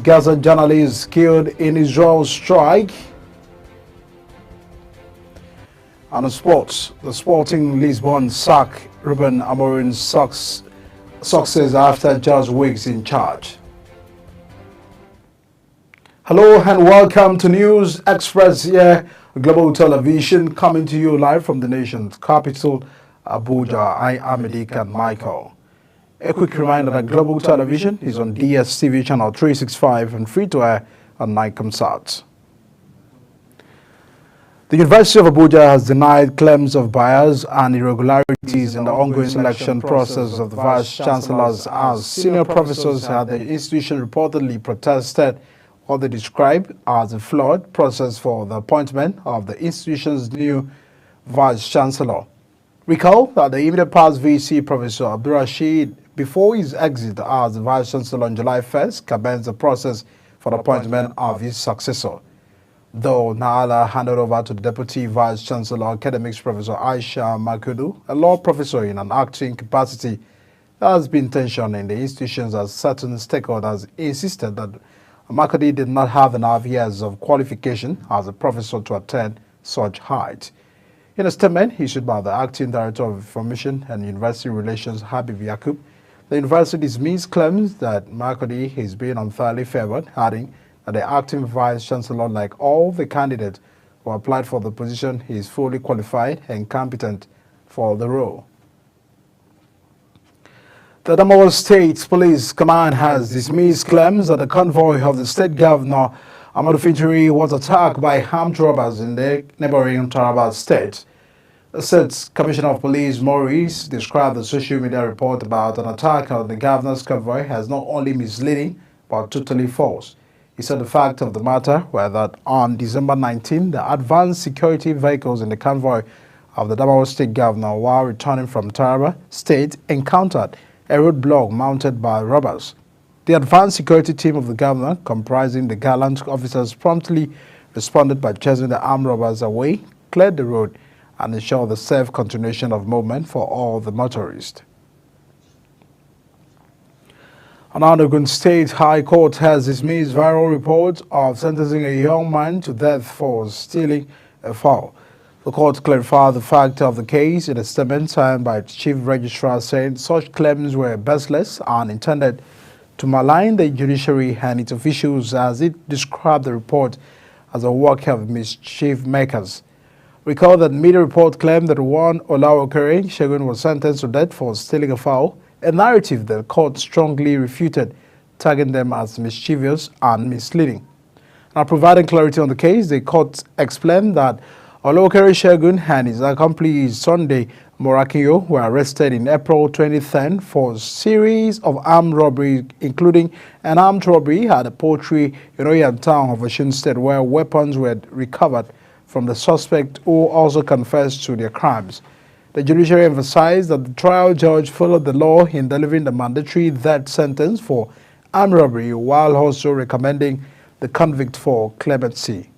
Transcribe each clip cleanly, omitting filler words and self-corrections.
Gaza journalists killed in Israel strike. And on sports, the Sporting Lisbon sack Ruben Amorim's success after just weeks in charge. Hello and welcome to News Express here, Global Television, coming to you live from the nation's capital, Abuja. I am Edikan Michael. A quick reminder that Global Television is on DSTV channel 365 and free to air on Nicomsat. The University of Abuja has denied claims of bias and irregularities in the ongoing selection process of the vice-chancellors as senior professors at the institution reportedly protested what they describe as a flawed process for the appointment of the institution's new vice-chancellor. Recall that the immediate past VC Professor Abdurrashid, before his exit as the vice-chancellor on July 1st, commenced the process for the appointment of his successor. Though Naala handed over to the Deputy Vice-Chancellor Academics Professor Aisha Makudu, a law professor in an acting capacity, there has been tension in the institutions as certain stakeholders insisted that Makudi did not have enough years of qualification as a professor to attain such height. In a statement issued by the Acting Director of Information and University Relations, Habib Yakub, the university dismissed claims that Makudi is being unfairly favored, adding that the acting vice-chancellor, like all the candidates who applied for the position, is fully qualified and competent for the role. The Adamawa State Police Command has dismissed claims that the convoy of the state governor, Ahmadu Fintiri, was attacked by armed robbers in the neighboring Taraba state. The state's Commissioner of Police, Maurice, described the social media report about an attack on the governor's convoy as not only misleading, but totally false. He said the fact of the matter were that on December 19, the advanced security vehicles in the convoy of the Adamawa State governor, while returning from Taraba State, encountered a roadblock mounted by robbers. The advanced security team of the governor, comprising the gallant officers, promptly responded by chasing the armed robbers away, cleared the road, and ensured the safe continuation of movement for all the motorists. An Ogun State High Court has dismissed viral reports of sentencing a young man to death for stealing a fowl. The court clarified the fact of the case in a statement signed by its chief registrar, saying such claims were baseless and intended to malign the judiciary and its officials, as it described the report as a work of mischief makers. Recall that media report claimed that one Olawokere Shegun was sentenced to death for stealing a fowl, a narrative that the court strongly refuted, tagging them as mischievous and misleading. Now, providing clarity on the case, the court explained that Olawokere Shegun and his accomplice Sunday Morakinyo were arrested in April 2010 for a series of armed robberies, including an armed robbery at a poultry in Oyan town of Osun State, where weapons were recovered from the suspect, who also confessed to their crimes. The judiciary emphasized that the trial judge followed the law in delivering the mandatory death sentence for armed robbery, while also recommending the convict for clemency.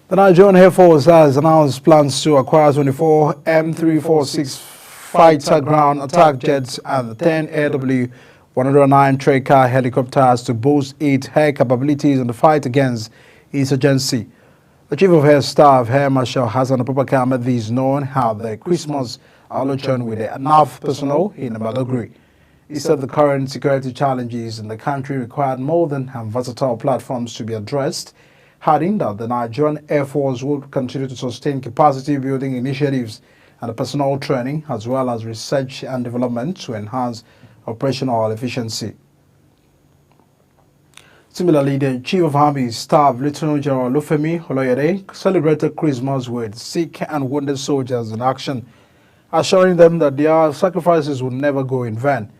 The Nigerian Air Force has announced plans to acquire 24 M346 fighter ground attack jets and 10 AW109 Tracker helicopters to boost its air capabilities in the fight against insurgency. The Chief of Air Staff, Air Marshal Hassan Abubakar Ahmed, is known how the Christmas luncheon with enough personnel in Badagry. He said the current security challenges in the country required modern and versatile platforms to be addressed, adding that the Nigerian Air Force would continue to sustain capacity building initiatives and personnel training, as well as research and development to enhance operational efficiency. Similarly, the Chief of Army Staff, Lieutenant General Lufemi Oloyede, celebrated Christmas with sick and wounded soldiers in action, assuring them that their sacrifices will never go in vain.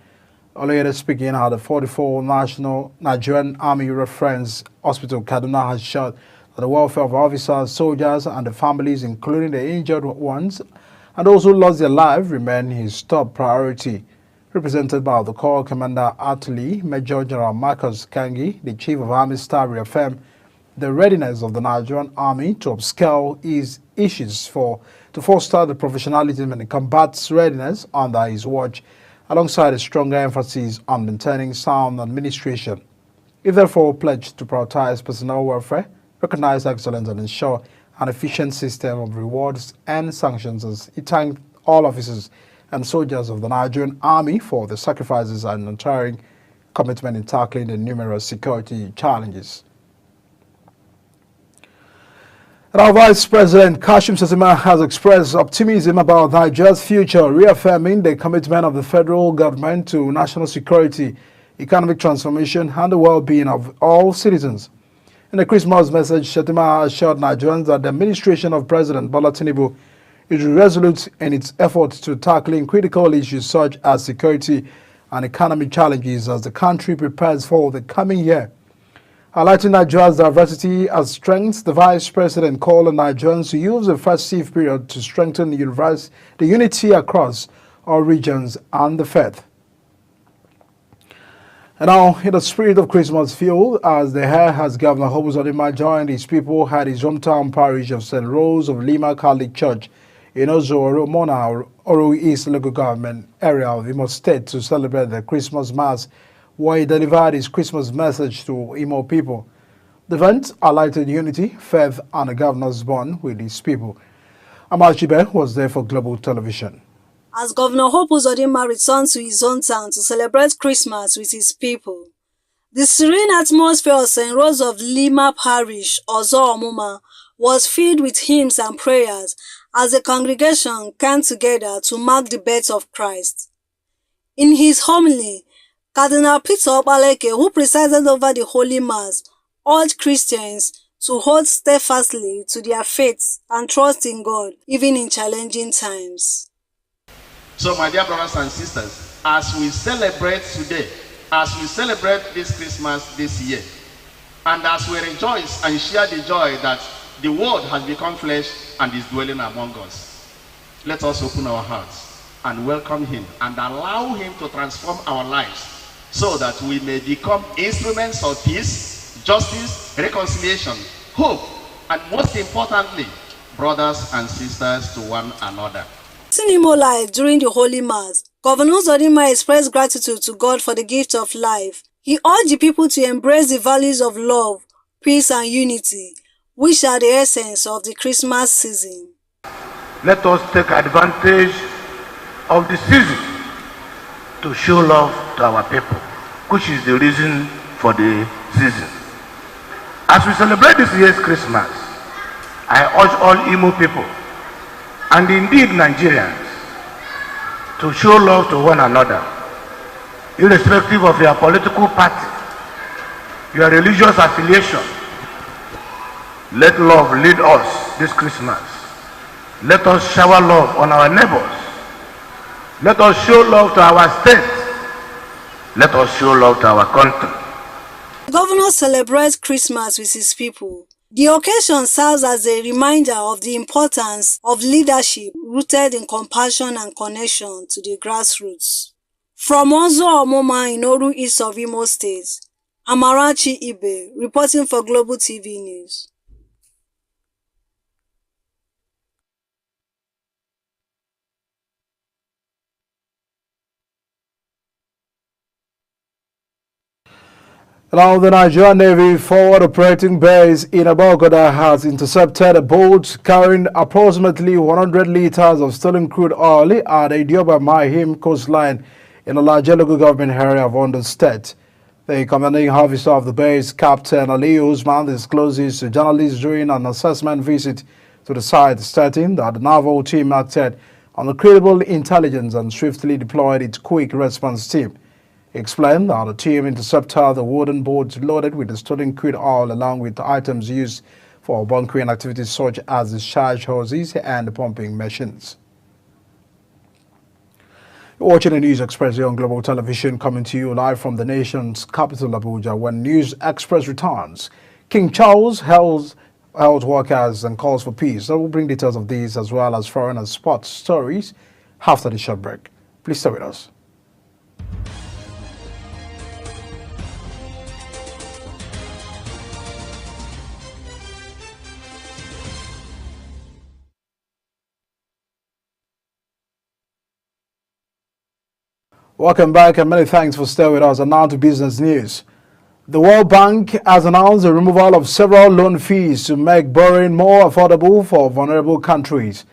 Oloyede, speaking at the 44 National Nigerian Army Reference Hospital, Kaduna, has showed that the welfare of officers, soldiers, and the families, including the injured ones and those who lost their lives, remain his top priority. Represented by the Corps Commander Atli, Major General Marcus Kangi, the Chief of Army Staff, reaffirmed the readiness of the Nigerian Army to upscale his issues to foster the professionalism and the combat readiness under his watch, alongside a stronger emphasis on maintaining sound administration. It therefore pledged to prioritize personnel welfare, recognize excellence, and ensure an efficient system of rewards and sanctions as it thanked all officers and soldiers of the Nigerian Army for their sacrifices and untiring commitment in tackling the numerous security challenges. And our Vice President Kashim Shettima has expressed optimism about Nigeria's future, reaffirming the commitment of the federal government to national security, economic transformation, and the well-being of all citizens. In a Christmas message, Shettima assured Nigerians that the administration of President Bola Tinubu is resolute in its efforts to tackling critical issues such as security and economic challenges as the country prepares for the coming year. Highlighting Nigeria's diversity as strengths, the Vice President called on Nigerians to use the festive period to strengthen the unity across all regions and the faith. And now, in the spirit of Christmas feel, as the hair has Governor Hope Uzodinma joined his people at his hometown parish of St. Rose of Lima Catholic Church in Ozo, Mona, Oro East local government area of Imo State to celebrate the Christmas Mass, where he delivered his Christmas message to Imo people. The event highlighted unity, faith, and the governor's bond with his people. Amachibe was there for Global Television. As Governor Hope Uzodinma returned to his hometown to celebrate Christmas with his people, the serene atmosphere of St. Rose of Lima Parish, Ozo Omuma, was filled with hymns and prayers as the congregation came together to mark the birth of Christ. In his homily, Cardinal Peter Opaleke, who presided over the Holy Mass, urged Christians to hold steadfastly to their faith and trust in God, even in challenging times. So, my dear brothers and sisters, as we celebrate today, as we celebrate this Christmas this year, and as we rejoice and share the joy that the Word has become flesh and is dwelling among us, let us open our hearts and welcome Him and allow Him to transform our lives so that we may become instruments of peace, justice, reconciliation, hope, and most importantly, brothers and sisters to one another. In Imo life during the Holy Mass, Governor Uzodinma expressed gratitude to God for the gift of life. He urged the people to embrace the values of love, peace, and unity, which are the essence of the Christmas season. Let us take advantage of the season to show love to our people, which is the reason for the season. As we celebrate this year's Christmas, I urge all Imo people, and indeed Nigerians, to show love to one another, irrespective of your political party, your religious affiliation. Let love lead us this Christmas. Let us shower love on our neighbors. Let us show love to our state. Let us show love to our country. The governor celebrates Christmas with his people. The occasion serves as a reminder of the importance of leadership rooted in compassion and connection to the grassroots. From Ozo Omoma in Oru East of Imo State, Amarachi Ibe reporting for Global TV News. Now, the Nigerian Navy forward operating base in Abeokuta has intercepted a boat carrying approximately 100 liters of stolen crude oil at the Idioba Mahim coastline in the larger local government area of Ondo State. The commanding officer of the base, Captain Ali Usman, discloses to journalists during an assessment visit to the site, stating that the naval team acted on the credible intelligence and swiftly deployed its quick response team. He explained that the team intercepted the wooden boat loaded with the stolen crude oil along with items used for bunkering activities such as discharge hoses and the pumping machines. You're watching the News Express here on Global Television, coming to you live from the nation's capital, Abuja. When News Express returns, King Charles hails health workers and calls for peace. I will bring details of these as well as foreign and sports stories after the short break. Please stay with us. Welcome back and many thanks for staying with us. And now to business news. The World Bank has announced the removal of several loan fees to make borrowing more affordable for vulnerable countries.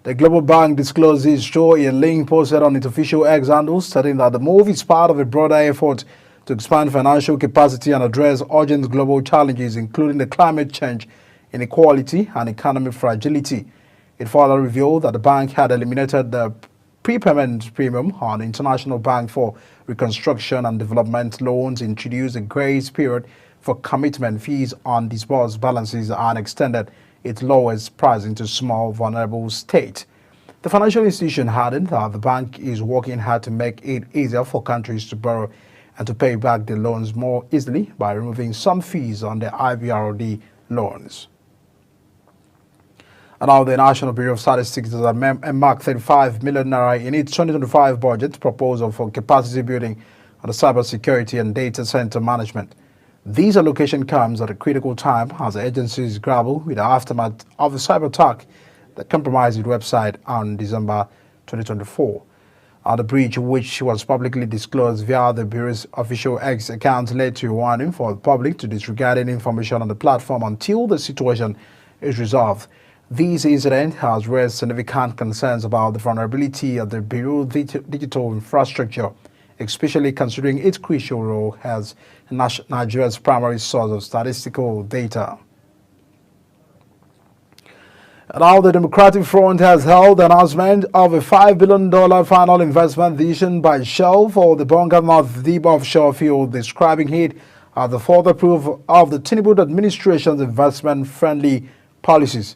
The Global Bank disclosed this through a link posted on its official X handle, stating that the move is part of a broader effort to expand financial capacity and address urgent global challenges, including the climate change, inequality, and economic fragility. It further revealed that the bank had eliminated the prepayment premium on International Bank for Reconstruction and Development loans, introduced a grace period for commitment fees on disbursed balances, and extended its lowest pricing to small, vulnerable states. The financial institution added that the bank is working hard to make it easier for countries to borrow and to pay back the loans more easily by removing some fees on the IBRD loans. And now the National Bureau of Statistics has earmarked 35 million naira in its 2025 budget proposal for capacity building on the cybersecurity and data center management. This allocation comes at a critical time as the agencies grapple with the aftermath of the cyber attack that compromised its website on December 2024. The breach, which was publicly disclosed via the Bureau's official X account, led to a warning for the public to disregard any information on the platform until the situation is resolved. This incident has raised significant concerns about the vulnerability of the Bureau's digital infrastructure, especially considering its crucial role as Nigeria's primary source of statistical data. And now the Democratic Front has held the announcement of a $5 billion final investment decision by Shell for the Bonga North Deep offshore field, describing it as the further proof of the Tinubu administration's investment-friendly policies.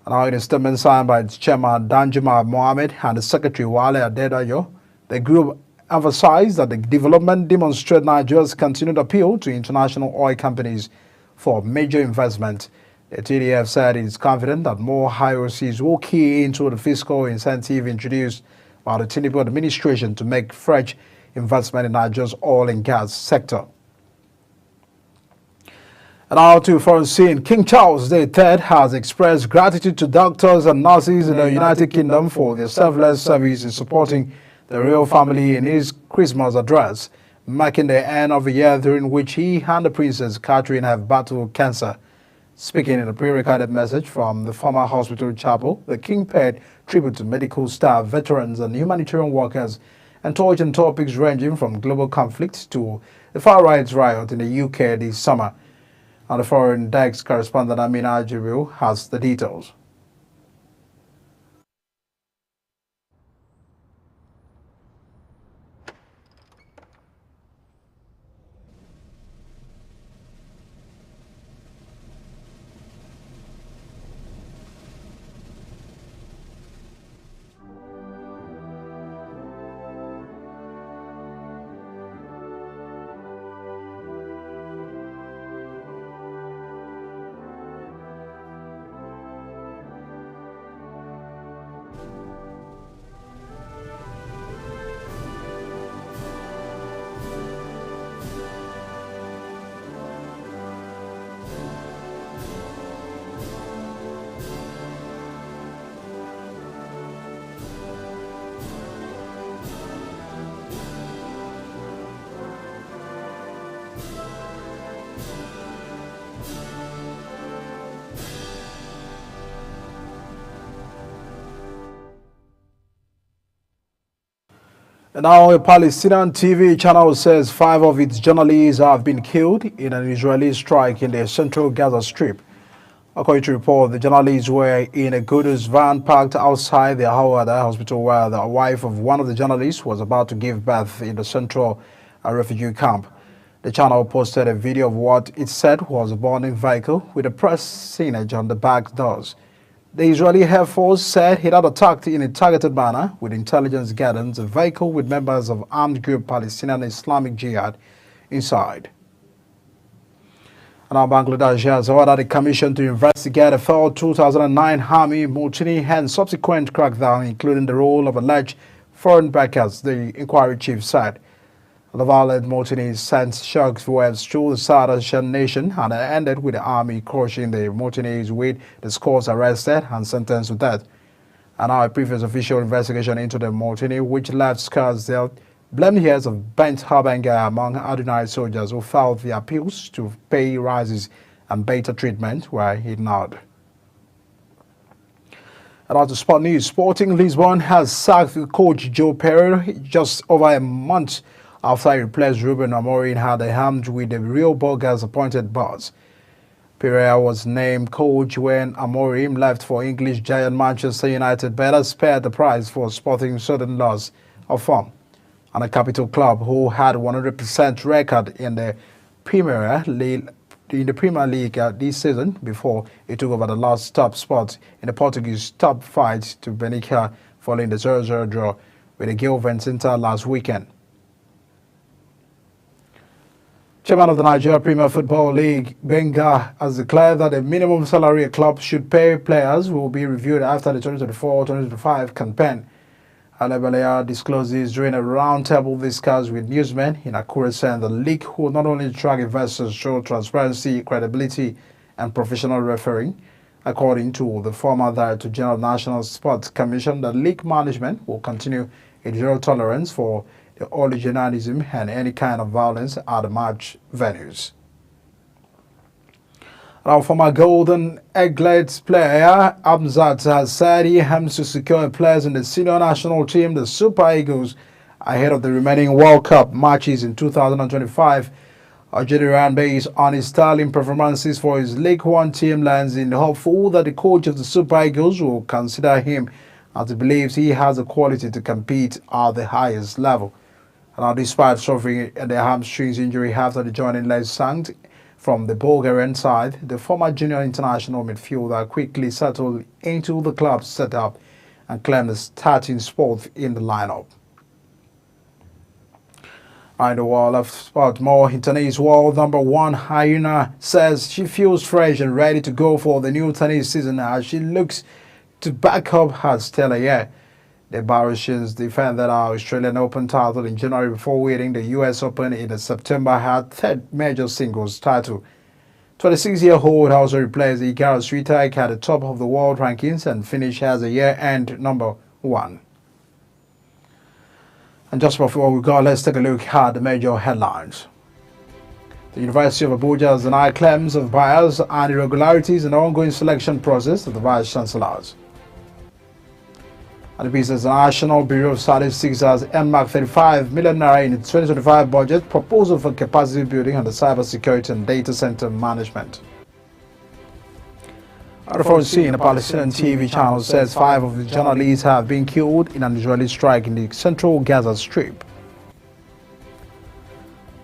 And now in a statement signed by its chairman Danjuma Mohammed and the secretary Wale Adedayo, the group emphasized that the development demonstrates Nigeria's continued appeal to international oil companies for major investment. The TDF said it is confident that more IOCs will key into the fiscal incentive introduced by the Tinubu administration to make fresh investment in Nigeria's oil and gas sector. And now to foreign scene. King Charles III has expressed gratitude to doctors and nurses in the United Kingdom for their selfless service in supporting the royal family in his Christmas address, marking the end of a year during which he and the Princess Catherine have battled cancer. Speaking in a pre-recorded message from the former hospital chapel, the King paid tribute to medical staff, veterans, and humanitarian workers, and touched on topics ranging from global conflict to the far right riot in the UK this summer. And the foreign desk correspondent Amina Jibril has the details. And now a Palestinian TV channel says 5 of its journalists have been killed in an Israeli strike in the central Gaza Strip. According to report, the journalists were in a goods van parked outside the Hawada hospital where the wife of one of the journalists was about to give birth in the central refugee camp. The channel posted a video of what it said was a burning vehicle with a press signage on the back doors. The Israeli Air Force said it had attacked in a targeted manner with intelligence guidance a vehicle with members of armed group Palestinian Islamic Jihad inside. And now Bangladesh has ordered a commission to investigate a failed 2009 army mutiny and subsequent crackdown, including the role of alleged foreign backers, the inquiry chief said. The violent mutiny sent shock waves through the South Asian nation and ended with the army crushing the mutineers with the scores arrested and sentenced to death. And now a previous official investigation into the mutiny, which left scars dealt blamed years of bent harbinger among ordinary soldiers who filed the appeals to pay rises and better treatment were ignored. And on to sport news, Sporting Lisbon has sacked coach Joe Pereira just over a month after he replaced Ruben Amorim had a hand with the Real Bulgars appointed boss. Pereira was named coach when Amorim left for English giant Manchester United, better spared the price for Sporting's sudden loss of form. And a capital club who had 100% record in the Premier League this season before he took over the last top spot in the Portuguese top fight to Benfica following the 0-0 draw with the Gil Vicente last weekend. Chairman of the Nigeria Premier Football League, Benga, has declared that the minimum salary a club should pay players will be reviewed after the 2024-2025 campaign. Alebelea disclosed this during a roundtable discussed with newsmen in Akure, saying the league will not only track investors, show transparency, credibility, and professional refereeing. According to the former Director General of National Sports Commission, the league management will continue its zero tolerance for the hooliganism and any kind of violence at the match venues. Our former Golden Eaglet player Hamzat has said he aims to secure a place in the senior national team, the Super Eagles, ahead of the remaining World Cup matches in 2025. Algerian, based on his sterling performances for his League One team, lands in hopeful that the coach of the Super Eagles will consider him, as he believes he has the quality to compete at the highest level. Now, despite suffering the hamstrings injury after the joining leg sank from the Bulgarian side, the former junior international midfielder quickly settled into the club's setup and claimed the starting spot in the lineup. In the world of sport, more in tennis, world number one Hyuna says she feels fresh and ready to go for the new tennis season as she looks to back up her stellar year. The Belarusians defended our Australian Open title in January before winning the US Open in September, her third major singles title. 26-year-old also replaced Iga Swiatek at the top of the world rankings and finished as a year-end number one. And just before we go, let's take a look at the major headlines. The University of Abuja has denied claims of bias and irregularities in the ongoing selection process of the Vice Chancellors. And the Business National Bureau of Statistics has earmarked 35 million naira in its 2025 budget proposal for capacity building on the cybersecurity and data center management. RFOC, a Palestinian TV channel, says 5 of the journalists have been killed in an Israeli strike in the central Gaza Strip.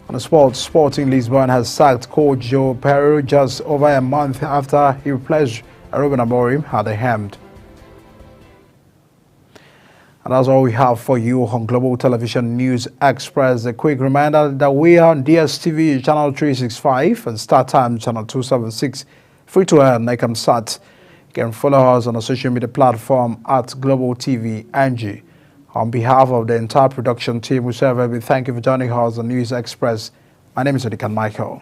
On the Sporting Lisbon has sacked coach Joe Pereira just over a month after he replaced Ruben Amorim at the helm. And that's all we have for you on Global Television News Express. A quick reminder that we are on DSTV channel 365 and StarTime channel 276. Free to air Sat. You can follow us on the social media platform at Global TV NG. On behalf of the entire production team, we thank you for joining us on News Express. My name is Odikan Michael.